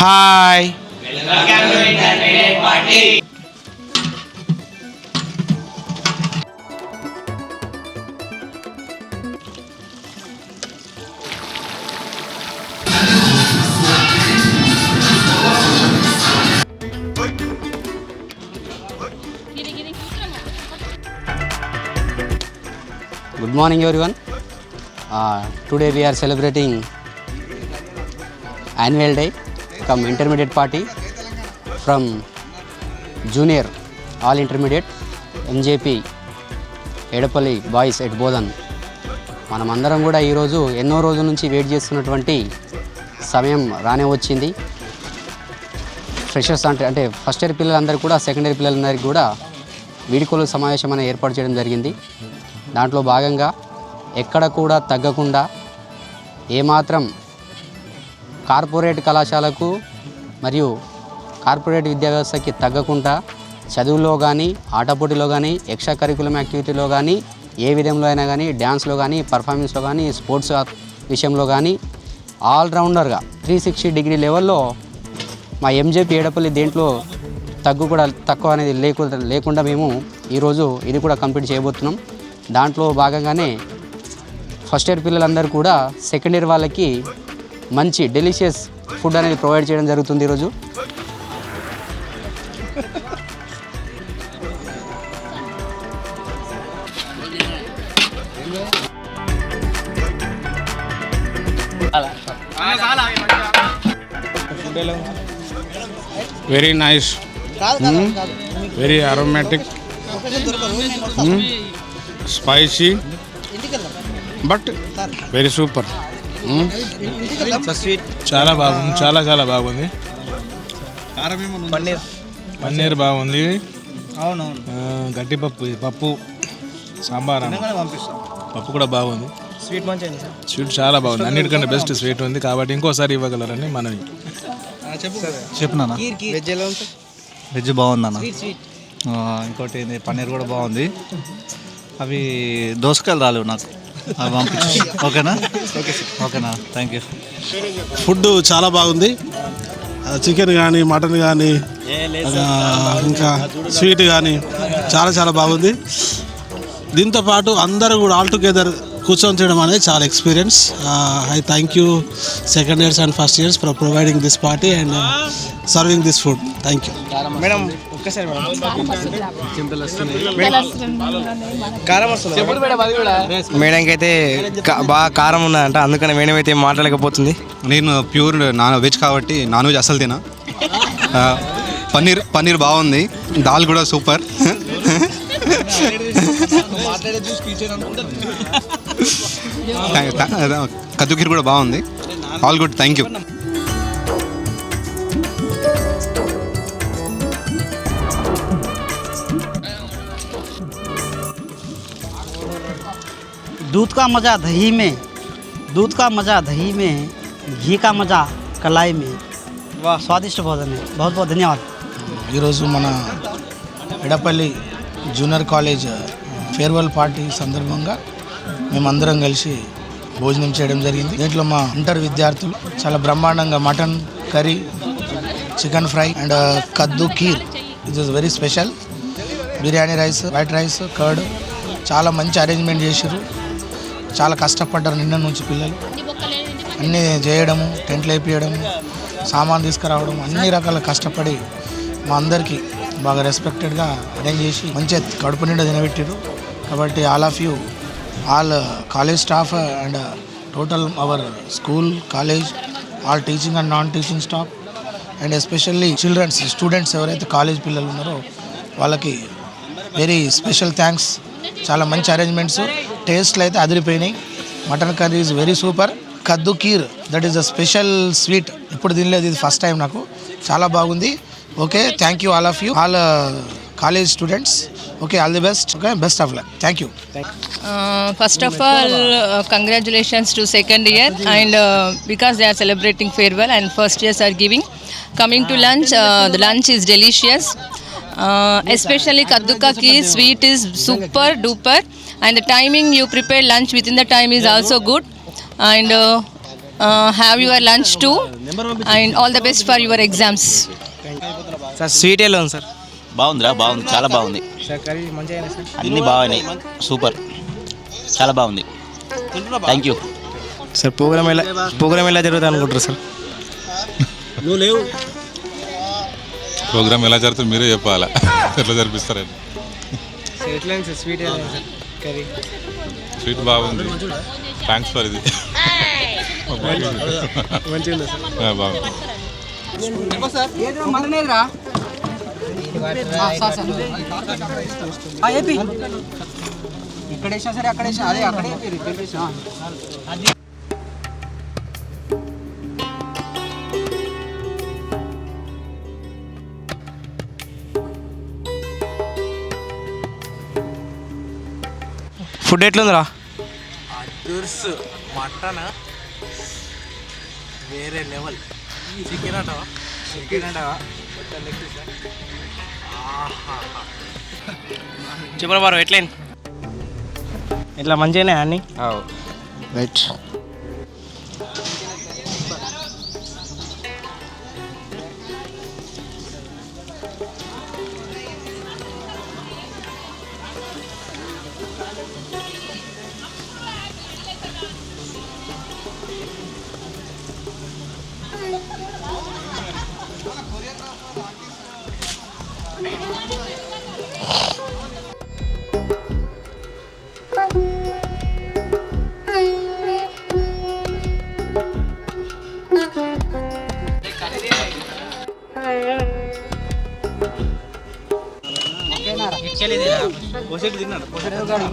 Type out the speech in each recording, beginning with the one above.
Hi. Good morning everyone. Today we are celebrating annual day from intermediate party from junior all intermediate MJP Edapalli boys at Bodhan. మనమందరం కూడా ఈరోజు ఎన్నో రోజుల నుంచి wait చేస్తున్నటువంటి సమయం రానే వచ్చింది. ఫ్రెషర్స్ అంటే ఫస్ట్ ఇయర్ పిల్లలందరికీ కూడా సెకండ్ ఇయర్ పిల్లలందరికీ కూడా వీడ్కోలు సమావేశం అనేది ఏర్పాటు చేయడం జరిగింది. దాంట్లో భాగంగా ఎక్కడ కూడా తగ్గకుండా ఏమాత్రం కార్పొరేట్ కళాశాలకు మరియు కార్పొరేట్ విద్యా వ్యవస్థకి తగ్గకుండా చదువులో కానీ ఆటపోటీలో కానీ ఎక్స్ట్రా కరికులం యాక్టివిటీలో కానీ ఏ విధంలో అయినా కానీ డ్యాన్స్లో కానీ పర్ఫార్మెన్స్లో కానీ స్పోర్ట్స్ విషయంలో కానీ ఆల్రౌండర్గా 360 లెవెల్లో మా ఎంజేపీ ఏడపల్లి దేంట్లో తక్కువ అనేది లేకుండా మేము ఈరోజు ఇది కూడా కంప్లీట్ చేయబోతున్నాం. దాంట్లో భాగంగానే ఫస్ట్ ఇయర్ పిల్లలందరూ కూడా సెకండ్ ఇయర్ వాళ్ళకి మంచి డెలిషియస్ ఫుడ్ అనేది ప్రొవైడ్ చేయడం జరుగుతుంది ఈరోజు. Very nice, very aromatic, spicy but very super. చాలా బాగుంది, చాలా చాలా బాగుంది. పన్నీర్ బాగుంది, గట్టిపప్పు, పప్పు సాంబార్, పప్పు కూడా బాగుంది. స్వీట్ చాలా బాగుంది, అన్నిటికంటే బెస్ట్ స్వీట్ ఉంది కాబట్టి ఇంకోసారి ఇవ్వగలరని మనవి. చెప్పునా వెజ్ బాగుందన్న. ఇంకోటి పన్నీర్ కూడా బాగుంది. అవి దోసకాయలు రాలేవు నాకు, అవి పంపించు. ఓకేనా థ్యాంక్ యూ. ఫుడ్ చాలా బాగుంది. చికెన్ కానీ మటన్ కానీ ఇంకా స్వీట్ కానీ చాలా చాలా బాగుంది. దీంతో పాటు అందరూ కూడా ఆల్ టుగెదర్ కూర్చొని చేయడం అనేది చాలా experience. I thank you second years and first years for providing this party and serving this food. Thank you madam. మేడంకి అయితే బాగా కారం ఉన్నదంట, అందుకని మేడం అయితే మాట్లాడలేకపోతుంది. నేను ప్యూర్ నాన్ వెజ్ కాబట్టి నాన్ వెజ్ అసలు తినా. పన్నీర్ బాగుంది, దాల్ కూడా సూపర్. కద్దు ఖీర్ కూడా బాగుంది. All good, thank you. दूध का मज़ा दही में, दूध का मज़ा दही में, घी का मज़ा कलाई में. वाह, स्वादिष्ट भोजन है. बहुत बहुत धन्यवाद. ఈరోజు మన Edapalli junior college farewell party సందర్భంగా మేమందరం కలిసి భోజనం చేయడం జరిగింది. దీంట్లో మా ఇంటర్ విద్యార్థులు చాలా బ్రహ్మాండంగా mutton curry, chicken fry and kaddu kheer, it is very special. Biryani rice, white rice, curd చాలా మంచి అరేంజ్మెంట్ చేశారు. చాలా కష్టపడ్డారు నిన్న నుంచి పిల్లలు. అన్నీ చేయడము, టెంట్లు వేపించడము, సామాన్ తీసుకురావడం, అన్ని రకాల కష్టపడి మా అందరికీ బాగా రెస్పెక్టెడ్గా అరేంజ్ చేసి మంచిగా కడుపు నిండా తినబెట్టారు. కాబట్టి all of you, all college staff and total our school, college, all teaching and non teaching staff and especially students ఎవరైతే కాలేజ్ పిల్లలు ఉన్నారో వాళ్ళకి వెరీ స్పెషల్ థ్యాంక్స్. చాలా మంచి అరేంజ్మెంట్స్, టేస్ట్లు అయితే అదిరిపోయినాయి. Mutton curry is very super. Kaddu kheer, that is a special sweet. ఇప్పుడు తినలేదు, ఇది ఫస్ట్ టైం నాకు. చాలా బాగుంది. Okay, thank you all of you, all college students. Okay, all the best. Okay, best of luck. Thank you. First of all, congratulations to second year and because they are celebrating farewell and first years are giving. Coming to lunch, the lunch is delicious. Especially kaddu ka kheer, sweet is super duper, and the timing you prepare lunch within the time is also good. And Have your lunch too, and all the best for your exams. Sir sweet ఎలా ఉంది sir? బాగుందిరా, బాగుంది, చాలా బాగుంది. Sir curry మంచిగా sir? అన్నీ బాగున్నాయి, super, చాలా బాగుంది. Thank you sir. ప్రోగ్రామ్ ఎలా జరుగుతుంది అనుకుంటారు సార్? ప్రోగ్రామ్ ఎలా జరుగుతుంది మీరే చెప్పాలా, ఎట్లా జరిపిస్తారండి. ఎట్లా ఉంది సార్? స్వీట్ ఎలా ఉంది సార్? కర్రీ స్వీట్ బాగుంది. థ్యాంక్స్ ఫర్ ఇది. మంచిగా ఉందా సార్? బాగుంది. ఇక్కడేసా సరే అక్కడేసా అదే అక్కడే ఫుడ్ ఎట్లుందిరా? అదుర్స్ మటన్ వేరే లెవెల్. చికెన్ అంటావా? చెప్పరా బారు ఎట్లయింది? ఇట్లా మంచిగానే అన్నీ రైట్.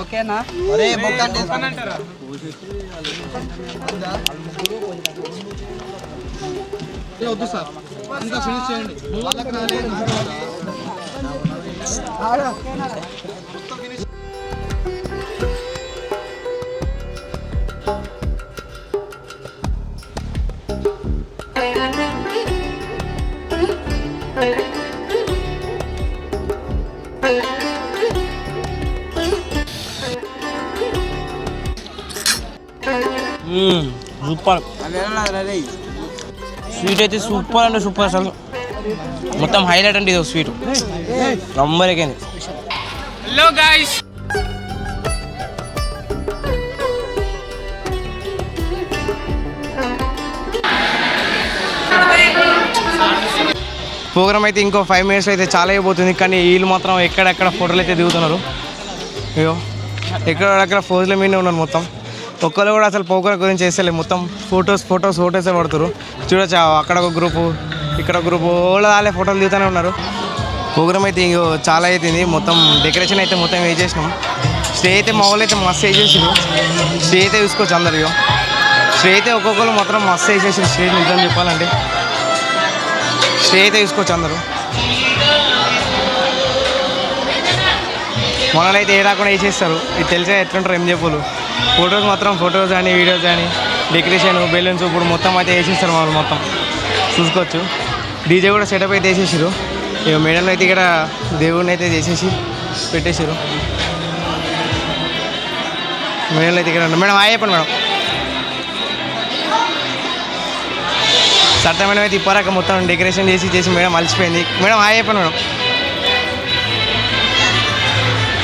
ఓకేనా? వద్దు సార్, ఇంకా ఫినిష్ చేయండి. సూపర్. స్వీట్ అయితే సూపర్ అంటే సూపర్, అసలు మొత్తం హైలైట్ అంటే ఇది స్వీట్ నంబర్ ఎక్కింది. హలో గాయ్స్, ప్రోగ్రామ్ అయితే ఇంకో 5 minutes అయితే చాలా అయిపోతుంది, కానీ వీళ్ళు మాత్రం ఎక్కడెక్కడ ఫోటోలు అయితే దిగుతున్నారు. అయ్యో ఎక్కడెక్కడ ఫోజుల మీదనే ఉన్నారు మొత్తం. ఒక్కరు కూడా అసలు ప్రోగ్రామ్ గురించి వేస్తలే, మొత్తం ఫొటోసే పడుతున్నారు. చూడొచ్చు, అక్కడ ఒక గ్రూపు, ఇక్కడ ఒక గ్రూపు, వాళ్ళే ఫోటోలు దిగుతూనే ఉన్నారు. ప్రోగ్రామ్ అయితే ఇంకో చాలా అవుతుంది. మొత్తం డెకరేషన్ అయితే మొత్తం వేసేసినాం. స్టే అయితే మా వాళ్ళు అయితే మస్తు వేసేసారు. స్టే అయితే చూసుకోవచ్చు అందరు. స్టే అయితే ఒక్కొక్కరు మాత్రం మస్తు వేసేసారు. స్టే నిజం చెప్పాలంటే స్టే అయితే చూసుకోవచ్చు అందరూ. మనల్ని అయితే ఏ రాకుండా వేసేస్తారు. ఇది తెలిసే ఎట్లుంటారు ఏం చెప్పులు. ఫొటోస్ కానీ వీడియోస్ కానీ డెకరేషన్ బెలూన్స్ ఇప్పుడు మొత్తం అయితే వేసేస్తారు వాళ్ళు మొత్తం చూసుకోవచ్చు. డీజే కూడా సెటప్ అయితే వేసేసారు. ఇక మేడలు అయితే ఇక్కడ దేవుడిని అయితే చేసేసి పెట్టేసారు. మేడలు అయితే ఇక్కడ మేడం హాయ్ చెప్పండి మేడం. సర్త మేడం అయితే ఇప్పరాక మొత్తం డెకరేషన్ చేసి మేడం అలసిపోయింది. మేడం హాయ్ చెప్పండి మేడం.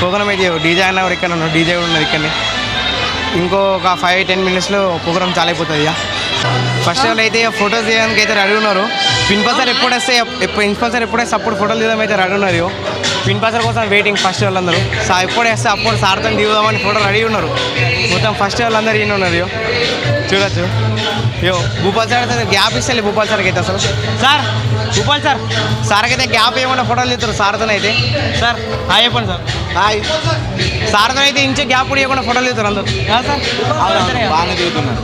ప్రోగ్రామ్ అయితే డీజే అన్న కూడా ఇక్కడ ఉన్నాడు, డీజే కూడా ఉన్నది ఇక్కడనే. ఇంకొక 5-10 minutesలో ప్రోగ్రామ్ చాలా అయిపోతుంది. ఇక ఫస్ట్ వాళ్ళు అయితే ఫొటోస్ తీయడానికి అయితే రెడీ ఉన్నారు. ప్రిన్సిపల్ సార్ ఎప్పుడైతే అప్పుడు ఫోటోలు తీయడం అయితే రెడీ ఉన్నారు. ప్రిన్సిపల్ సార్ కోసం వెయిటింగ్. ఫస్ట్ వాళ్ళందరూ ఎప్పుడు వేస్తే అప్పుడు సార్తో దిగుదామని ఫోటో రెడీ ఉన్నారు. మొత్తం ఫస్ట్ వాళ్ళందరూ ఈయన ఉన్నారు. చూడొచ్చు. భూపాల్ సార్ అయితే గ్యాప్ ఇస్తే భూపాల్ సార్కి అయితే అసలు భూపాల్ సార్కి అయితే గ్యాప్ ఏమన్నా ఫోటోలు తీస్తారు సార్తో అయితే. సార్ హాయ్ చెప్పండి సార్. హాయ్. సార్తో అయితే ఇంచే గ్యాప్ కూడా ఇవ్వకుండా ఫోటోలు తీస్తారు అందరూ. సార్ బాగానే దిగుతున్నారు.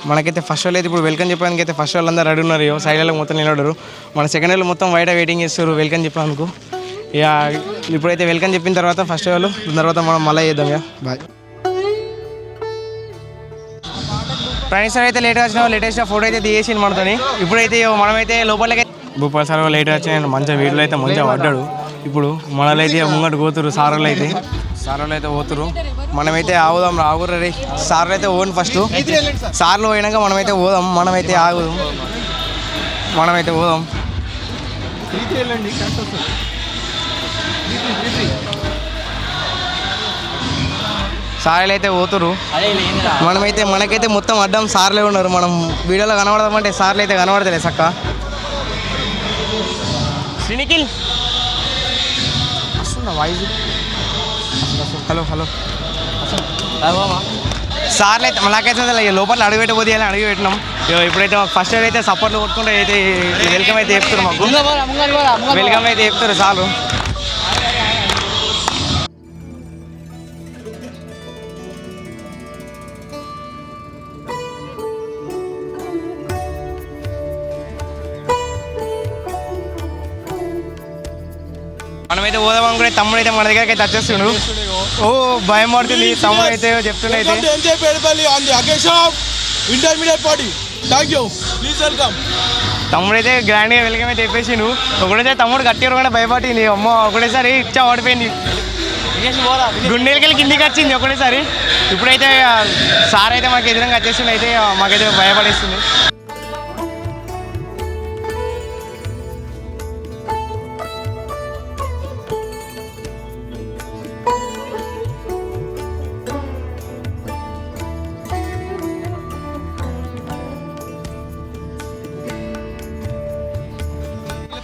మనకైతే ఫస్ట్ వాళ్ళు అయితే ఇప్పుడు వెల్కమ్ చెప్పడానికి అయితే ఫస్ట్ వాళ్ళు అందరూ రెడీ ఉన్నారు. సైడ్లో మొత్తం నిలబడరు. మన సెకండ్ వాళ్ళు మొత్తం బయట వెయిటింగ్ చేస్తారు వెల్కమ్ చెప్పడానికి. ఇక ఇప్పుడైతే వెల్కమ్ చెప్పిన తర్వాత ఫస్ట్ వాళ్ళు తర్వాత మనం మళ్ళీ చేద్దాం. ఇక బాయ్. ఫ్రెండ్స్ అయితే లేటెస్ట్ ఫోటో అయితే తీసేసింది మనతో. ఇప్పుడైతే మనమైతే లోపలికి భూపాల్ సార్ లేట్ వచ్చి మంచిగా వీడియోలో అయితే మంచిగా పడ్డాడు. ఇప్పుడు మనలో అయితే ముంగట పోతురు సార్ వాళ్ళు అయితే. సార్లు అయితే పోతురు, మనమైతే ఆగుదాం. ఆగురు రే, సార్లు అయితే పోను ఫస్ట్. సార్లు పోయినాక మనమైతే పోదాం. మనమైతే ఆగుదాం, మనమైతే పోదాం. సార్లు అయితే పోతురు, మనకైతే మొత్తం అడ్డం సార్లే ఉన్నారు. మనం వీడియోలో కనబడదామంటే సార్లు అయితే కనబడతలే సక్క. శ్రీనిఖిల్ వస్తుందా వాయిస్? హలో హలో సార్లు అయితే మనకైతే లోపల అడుగు పెట్టబోతే అడుగు పెట్టినాం. ఇప్పుడైతే మాకు ఫస్ట్ అయితే సపోర్ట్లు కొట్టుకుంటే అయితే వెల్కమ్ అయితే చెప్తారు, మాకు వెల్కమ్ అయితే చెప్తారు సార్లు. మనమైతే పోదాం అనుకునే తమ్ముడు అయితే మన దగ్గరికి అయితే వచ్చేస్తుండు. ఓ భయం పడుతుంది తమ్ముడు అయితే చెప్తుండే అయితే. తమ్ముడు అయితే గ్రాండ్గా వెల్కమ్ అయితే చెప్పేసిండు. ఒకటైతే తమ్ముడు గట్టిగా కూడా భయపడింది. అమ్మ ఒకటేసారి ఇచ్చా పడిపోయింది, గుండెలకెళ్ళి కిందికి వచ్చింది ఒకటేసారి. ఇప్పుడైతే సార్ అయితే మాకు ఎదురుగా వచ్చేసిండు, అయితే మాకైతే భయపడేస్తుంది.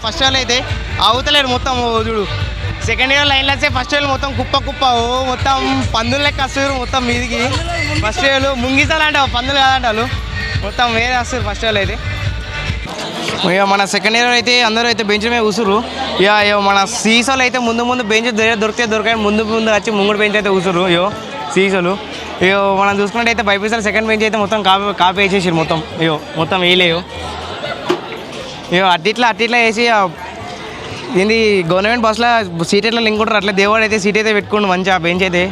ఫస్ట్ వాళ్ళు అయితే అవుతలేరు మొత్తం చూడు. సెకండ్ ఇయర్ లైన్లో వస్తే ఫస్ట్ ఇయర్ మొత్తం కుప్ప మొత్తం పందులు లెక్క వస్తారు మొత్తం మీదికి. ఫస్ట్ ఇయర్ ముంగిసాలు అంటావు, పందులు కాదంటారు, మొత్తం వేరే వస్తారు ఫస్ట్ ఇయర్ అయితే. ఇక మన సెకండ్ ఇయర్ అయితే అందరూ అయితే బెంచ్ మీద కూసురు. ఇక మన సీసాలు అయితే ముందు బెంచ్ దొరికాయి ముందు వచ్చి ముంగుడు బెంచ్ అయితే కూసురు. సీసాలు మనం చూసుకుంటే అయితే బైపీసాలు సెకండ్ బెంచ్ అయితే మొత్తం కాపీ వేసేసారు, మొత్తం వేయలేవు. అట్టిట్లా వేసి ఏంది గవర్నమెంట్ బస్సులో సీట్ ఎట్లా లింక్ ఉంటారు అట్లా దేవుడు అయితే సీట్ అయితే పెట్టుకోండి మంచిగా బెంచ్ అయితే.